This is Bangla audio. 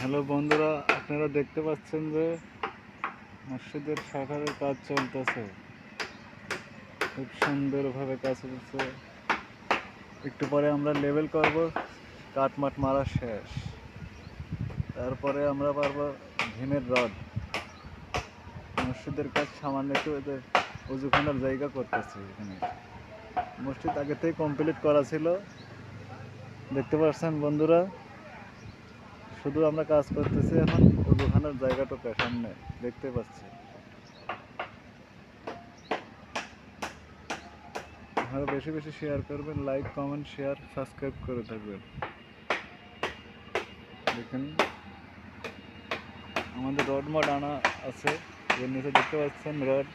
হ্যালো বন্ধুরা, আপনারা দেখতে পাচ্ছেন যে মসজিদের শাটারের কাজ চলতেছে। খুব সুন্দরভাবে কাজ চলছে। একটু পরে আমরা লেভেল করব, কাটমাট মারা শেষ। তারপরে আমরা পারবো ভীমের রড। মসজিদের কাজ সামান্য একটু অজুখানার জায়গা করতেছে। এখানে মসজিদ আগে থেকে কমপ্লিট করা ছিল, দেখতে পাচ্ছেন বন্ধুরা। শুধু আমরা কাজ করতেছি এখন অজুখানার জায়গাটুকু সামনে দেখতে পাচ্ছি। আপনারা বেশি বেশি শেয়ার করবেন, লাইক কমেন্ট শেয়ার সাবস্ক্রাইব করে থাকবেন। দেখেন আমাদের রড মড আনা আছে, এর নিচে দেখতে পাচ্ছেন রড।